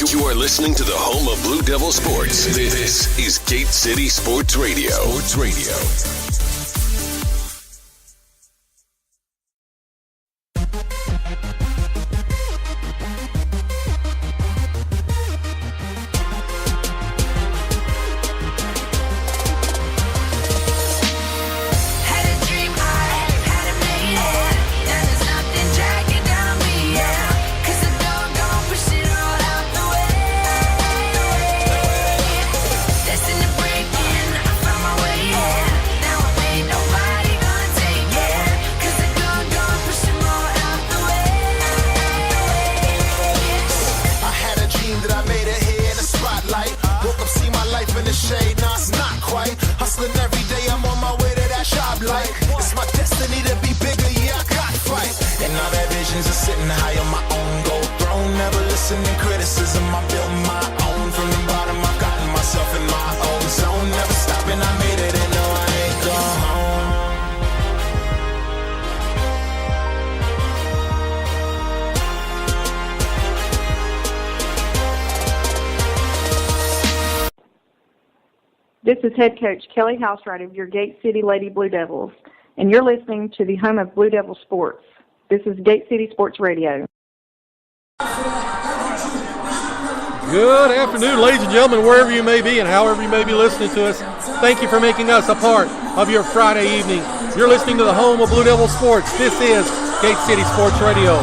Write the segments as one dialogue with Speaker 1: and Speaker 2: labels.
Speaker 1: You are listening to the home of Blue Devil Sports. This is Gate City Sports Radio.
Speaker 2: This is head coach Kelly Housewright of your Gate City Lady Blue Devils, and you're listening to the home of Blue Devil Sports. This is Gate City Sports Radio.
Speaker 3: Good afternoon, ladies and gentlemen, wherever you may be and however you may be listening to us. Thank you for making us a part of your Friday evening. You're listening to the home of Blue Devil Sports. This is Gate City Sports Radio.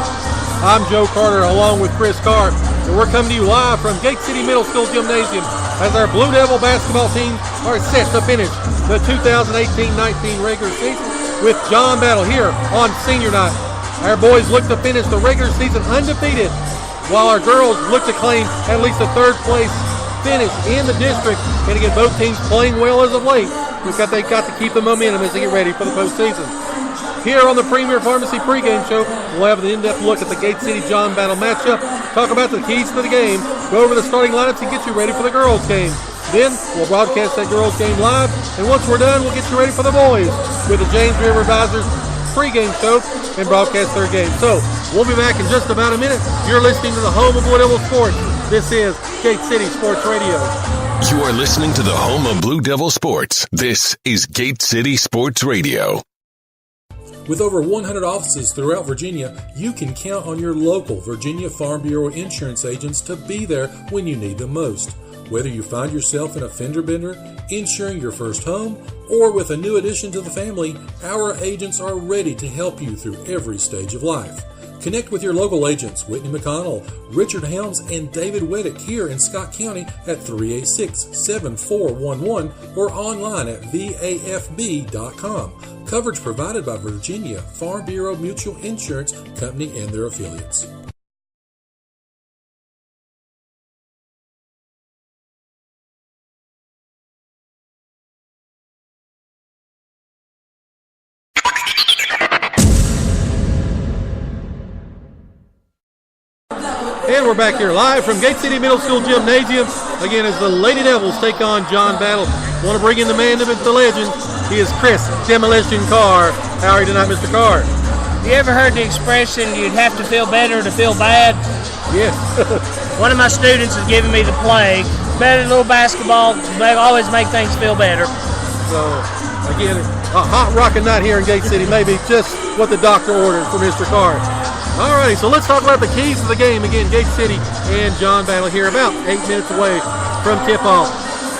Speaker 3: I'm Joe Carter along with Chris Carr, and we're coming to you live from Gate City Middle School Gymnasium as our Blue Devil basketball teams are set to finish the 2018-19 regular season with John Battle here on senior night. Our boys look to finish the regular season undefeated, while our girls look to claim at least a third place finish in the district. And again, both teams playing well as of late. They got to keep the momentum as they get ready for the postseason. Here on the Premier Pharmacy pregame show, we'll have an in-depth look at the Gate City John Battle matchup, talk about the keys to the game, go over the starting lineups, and get you ready for the girls' game. Then we'll broadcast that girls' game live, and once we're done, we'll get you ready for the boys with the James River Advisors pregame show and broadcast their game. So we'll be back in just about a minute. You're listening to the home of Blue Devil Sports. This is Gate City Sports Radio.
Speaker 1: You are listening to the home of Blue Devil Sports. This is Gate City Sports Radio.
Speaker 4: With over 100 offices throughout Virginia, you can count on your local Virginia Farm Bureau insurance agents to be there when you need them most. Whether you find yourself in a fender bender, insuring your first home, or with a new addition to the family, our agents are ready to help you through every stage of life. Connect with your local agents, Whitney McConnell, Richard Helms, and David Weddick here in Scott County at 386-7411 or online at vafb.com. Coverage provided by Virginia Farm Bureau Mutual Insurance Company and their affiliates.
Speaker 3: And we're back here live from Gate City Middle School Gymnasium. Again, as the Lady Devils take on John Battle. Want to bring in the man, the legend. He is Chris Demolition Carr. How are you tonight, Mr. Carr?
Speaker 5: You ever heard the expression, you'd have to feel better to feel bad?
Speaker 3: Yes.
Speaker 5: One of my students is giving me the plague. Better little basketball, they always make things feel better.
Speaker 3: So, again, a hot rockin' night here in Gate City. Maybe just what the doctor ordered for Mr. Carr. All righty, so let's talk about the keys to the game. Again, Gate City and John Battle here about 8 minutes away from tip-off.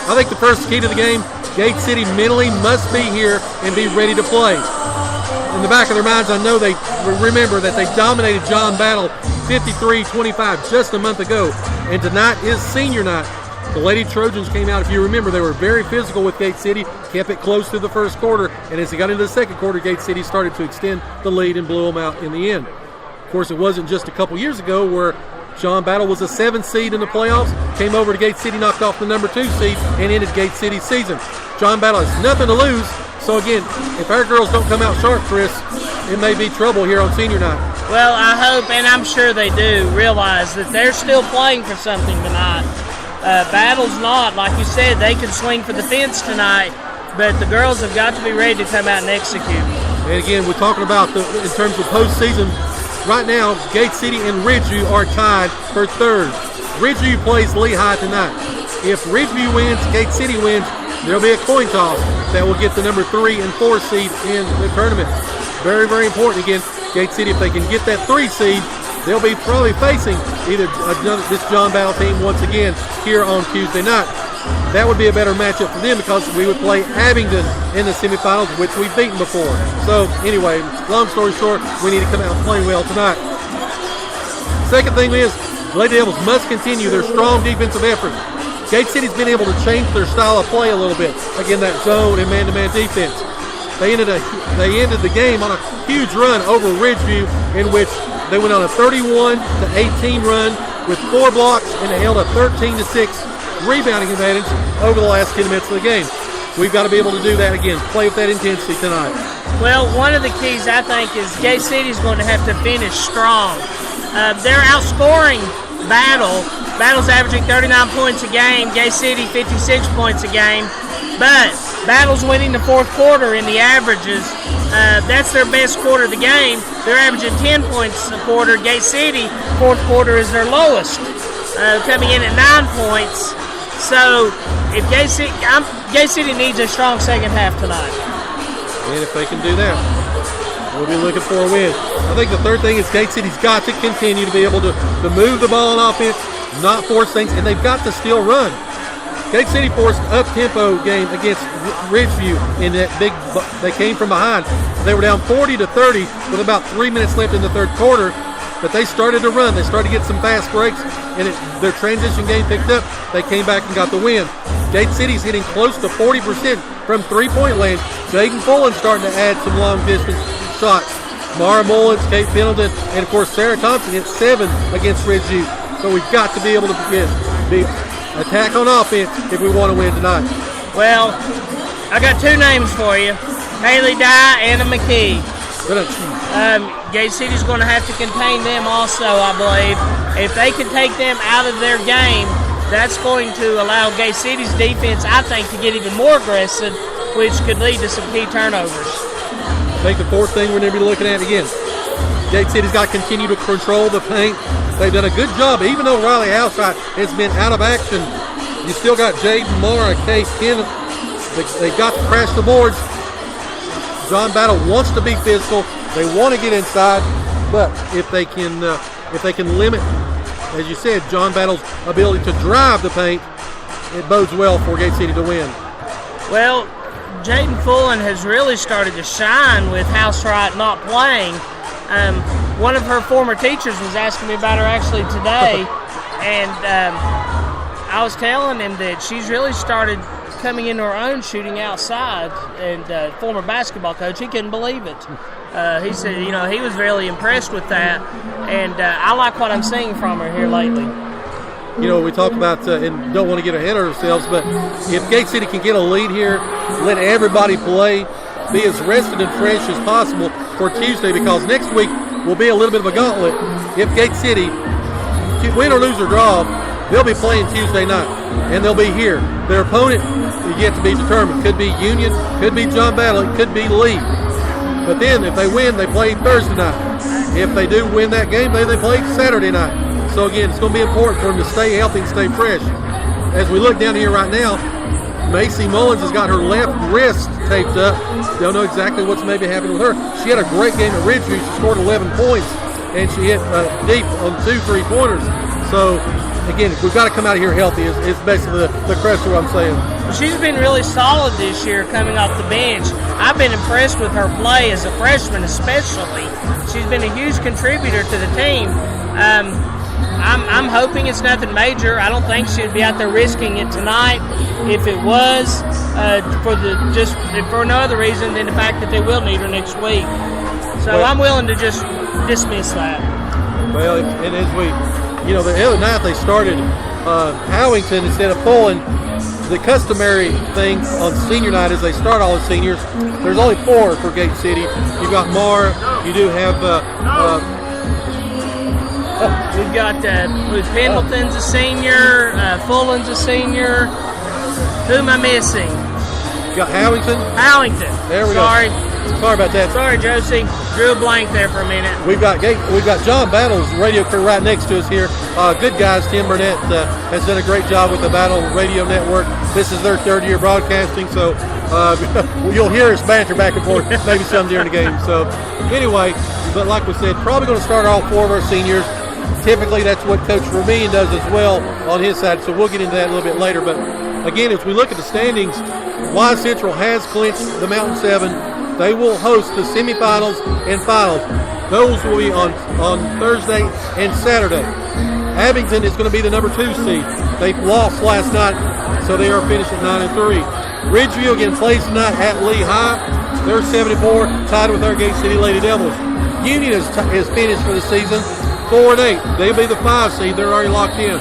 Speaker 3: I think the first key to the game, Gate City mentally must be here and be ready to play. In the back of their minds, I know they remember that they dominated John Battle 53-25 just a month ago, and tonight is senior night. The Lady Trojans came out, if you remember, they were very physical with Gate City, kept it close through the first quarter, and as they got into the second quarter, Gate City started to extend the lead and blew them out in the end. Of course, it wasn't just a couple years ago where John Battle was a 7th seed in the playoffs, came over to Gate City, knocked off the number 2 seed, and ended Gate City's season. John Battle has nothing to lose, so again, if our girls don't come out sharp, Chris, it may be trouble here on senior night.
Speaker 5: Well, I hope, and I'm sure they do, realize that they're still playing for something tonight. Battle's not, like you said, they can swing for the fence tonight, but the girls have got to be ready to come out and execute.
Speaker 3: And again, we're talking about, in terms of postseason, right now, Gate City and Ridgeview are tied for third. Ridgeview plays Lehigh tonight. If Ridgeview wins, Gate City wins, there'll be a coin toss that will get the number 3 and 4 seed in the tournament. Very, very important. Again, Gate City, if they can get that 3 seed, they'll be probably facing either this John Battle team once again here on Tuesday night. That would be a better matchup for them because we would play Abingdon in the semifinals, which we've beaten before. So anyway, long story short, we need to come out and play well tonight. Second thing is, Lady Devils must continue their strong defensive effort. Gate City's been able to change their style of play a little bit. Again, that zone and man-to-man defense. They ended the game on a huge run over Ridgeview, in which they went on a 31-18 run with 4 blocks, and they held a 13-6 rebounding advantage over the last 10 minutes of the game. We've got to be able to do that again, play with that intensity tonight.
Speaker 5: Well, one of the keys, I think, is Gate City's going to have to finish strong. They're outscoring Battle. Battle's averaging 39 points a game, Gate City 56 points a game, but Battle's winning the fourth quarter in the averages. That's their best quarter of the game. They're averaging 10 points a quarter. Gate City, fourth quarter is their lowest, coming in at 9 points. So if Gate City needs a strong second half tonight.
Speaker 3: And if they can do that, we'll be looking for a win. I think the third thing is Gate City's got to continue to be able to move the ball on offense, not force things, and they've got to still run. Gate City forced up-tempo game against Ridgeview in that they came from behind. They were down 40-30 with about 3 minutes left in the third quarter, but they started to run. They started to get some fast breaks, and their transition game picked up. They came back and got the win. Gate City's hitting close to 40% from three-point land. Jaden Fullen's starting to add some long-distance shots. Mara Mullins, Kate Pendleton, and, of course, Sarah Thompson hit 7 against Ridgeview. So we've got to be able to attack on offense if we want to win tonight.
Speaker 5: Well, I got 2 names for you. Haley Dye, Anna McKee. Gate City's going to have to contain them also, I believe. If they can take them out of their game, that's going to allow Gate City's defense, I think, to get even more aggressive, which could lead to some key turnovers.
Speaker 3: I think the fourth thing we're going to be looking at again, Gate City's got to continue to control the paint. They've done a good job, even though Riley Outside has been out of action. You still got Jaden Mara, Kate Kenneth. They got to crash the boards. John Battle wants to be physical. They want to get inside, but if they can limit, as you said, John Battle's ability to drive the paint, it bodes well for Gate City to win.
Speaker 5: Well, Jaden Fullen has really started to shine with House Wright not playing. One of her former teachers was asking me about her actually today, and I was telling him that she's really started coming into her own shooting outside, and former basketball coach, he couldn't believe it. He said, he was really impressed with that, and I like what I'm seeing from her here lately.
Speaker 3: We talk about, and don't want to get ahead of ourselves, but if Gate City can get a lead here, let everybody play, be as rested and fresh as possible for Tuesday, because next week will be a little bit of a gauntlet. If Gate City, win or lose or draw, they'll be playing Tuesday night, and they'll be here. Their opponent is yet to be determined. Could be Union, could be John Battle, it could be Lee. But then if they win, they play Thursday night. If they do win that game, they play Saturday night. So again, it's going to be important for them to stay healthy and stay fresh. As we look down here right now, Macy Mullins has got her left wrist taped up. Don't know exactly what's maybe happening with her. She had a great game at Ridgeview. She scored 11 points, and she hit deep on 2 3-pointers. So, again, we've got to come out of here healthy is basically the crest of what I'm saying.
Speaker 5: She's been really solid this year coming off the bench. I've been impressed with her play as a freshman especially. She's been a huge contributor to the team. I'm hoping it's nothing major. I don't think she'd be out there risking it tonight. If it was, for no other reason than the fact that they will need her next week. So I'm willing to just dismiss that.
Speaker 3: Well, and as the other night they started Howington instead of Fullen. The customary thing on senior night is they start all the seniors. There's only 4 for Gate City. You've got Mar. You do have
Speaker 5: we've got Pendleton's a senior, Fullen's a senior. Who am I missing?
Speaker 3: You got Howington.
Speaker 5: Howington.
Speaker 3: There we
Speaker 5: go.
Speaker 3: Sorry about that.
Speaker 5: Sorry, Josie. drew a blank there for a minute.
Speaker 3: We've got John Battle's radio crew right next to us here. Good guys. Tim Burnett has done a great job with the Battle Radio Network. This is their third year broadcasting, so you'll hear us banter back and forth, maybe some during the game. So anyway, but like we said, probably going to start all four of our seniors. Typically, that's what Coach Ramin does as well on his side, so we'll get into that a little bit later. But again, as we look at the standings, Wise Central has clinched the Mountain 7. They will host the semifinals and finals. Those will be on Thursday and Saturday. Abington is going to be the number 2 seed. They lost last night, so they are finished at 9-3. Ridgeview again plays tonight at Lehigh. They're 74, tied with our Gate City Lady Devils. Union is finished for the season 4-8. They'll be the 5 seed. They're already locked in.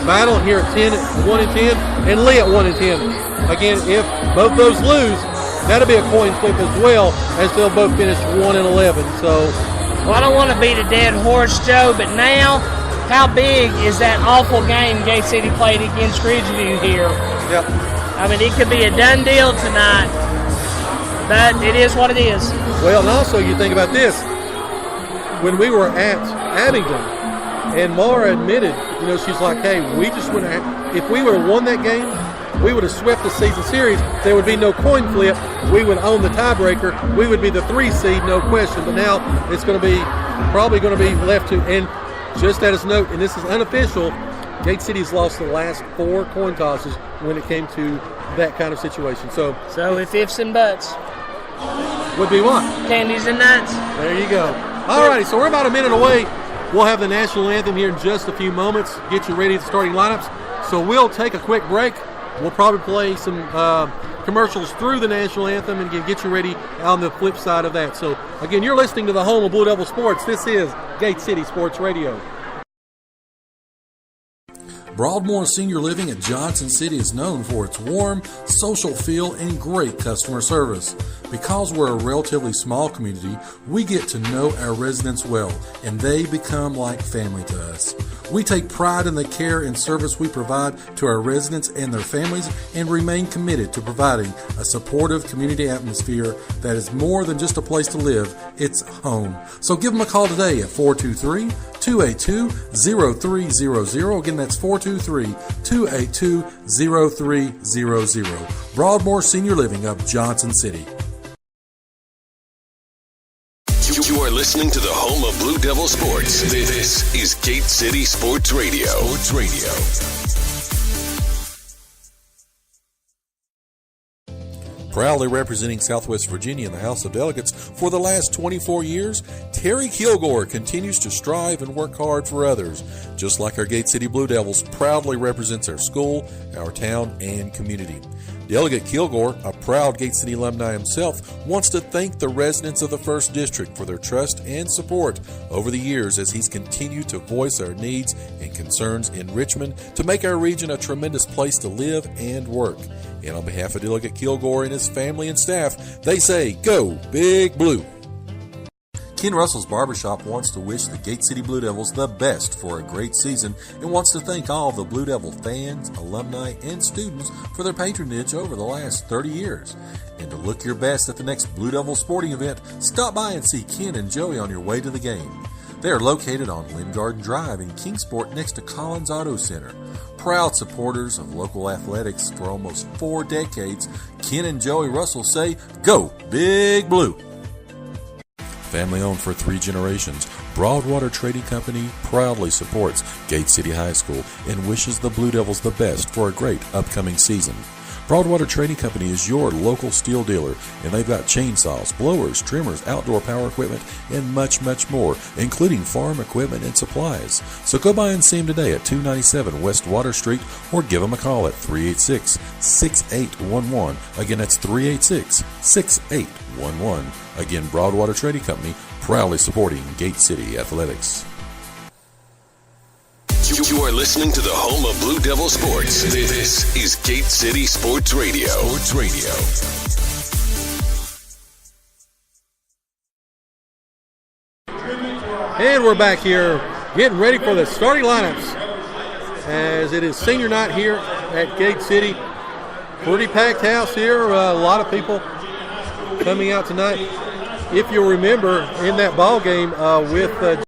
Speaker 3: Battle here at 1-10, and Lee at 1-10. Again, if both those lose, that'll be a coin flip as well, as they'll both finish 1-11. So,
Speaker 5: well, I don't want to beat a dead horse, Joe, but now, how big is that awful game Gate City played against Ridgeview here?
Speaker 3: Yep.
Speaker 5: I mean, it could be a done deal tonight, but it is what it is.
Speaker 3: Well, and also you think about this. When we were at Abington, and Mara admitted, she's like, hey, we just would have, if we would have won that game, we would have swept the season series. There would be no coin flip. We would own the tiebreaker. We would be the 3 seed, no question. But now it's probably going to be left to, and just as a note, and this is unofficial, Gate City's lost the last 4 coin tosses when it came to that kind of situation. So
Speaker 5: if ifs and buts.
Speaker 3: Would be what?
Speaker 5: Candies and nuts.
Speaker 3: There you go. All righty, so we're about a minute away. We'll have the national anthem here in just a few moments. Get you ready to starting lineups. So we'll take a quick break. We'll probably play some commercials through the national anthem and get you ready on the flip side of that. So, again, you're listening to the home of Blue Devil Sports. This is Gate City Sports Radio.
Speaker 4: Broadmoor Senior Living at Johnson City is known for its warm, social feel and great customer service. Because we're a relatively small community, we get to know our residents well, and they become like family to us. We take pride in the care and service we provide to our residents and their families, and remain committed to providing a supportive community atmosphere that is more than just a place to live, it's home. So give them a call today at 423-282-0300. Again, that's 423-282-0300. Broadmoor Senior Living of Johnson City.
Speaker 1: You are listening to the home of Blue Devil Sports. This is Gate City Sports Radio. Sports Radio.
Speaker 4: Proudly representing Southwest Virginia in the House of Delegates for the last 24 years, Terry Kilgore continues to strive and work hard for others. Just like our Gate City Blue Devils proudly represents our school, our town, and community. Delegate Kilgore, a proud Gate City alumni himself, wants to thank the residents of the 1st District for their trust and support over the years as he's continued to voice our needs and concerns in Richmond to make our region a tremendous place to live and work. And on behalf of Delegate Kilgore and his family and staff, they say, Go Big Blue! Ken Russell's Barbershop wants to wish the Gate City Blue Devils the best for a great season and wants to thank all of the Blue Devil fans, alumni, and students for their patronage over the last 30 years. And to look your best at the next Blue Devil sporting event, stop by and see Ken and Joey on your way to the game. They are located on Lynn Garden Drive in Kingsport next to Collins Auto Center. Proud supporters of local athletics for almost 4 decades, Ken and Joey Russell say, Go Big Blue! Family owned for 3 generations, Broadwater Trading Company proudly supports Gate City High School and wishes the Blue Devils the best for a great upcoming season. Broadwater Trading Company is your local steel dealer, and they've got chainsaws, blowers, trimmers, outdoor power equipment, and much, much more, including farm equipment and supplies. So go by and see them today at 297 West Water Street, or give them a call at 386-6811. Again, that's 386-6811. Again, Broadwater Trading Company, proudly supporting Gate City Athletics.
Speaker 1: You are listening to the home of Blue Devil Sports. This is Gate City Sports Radio. Sports Radio.
Speaker 3: And we're back here getting ready for the starting lineups as it is senior night here at Gate City. Pretty packed house here. A lot of people coming out tonight. if you'll remember, in that ball game with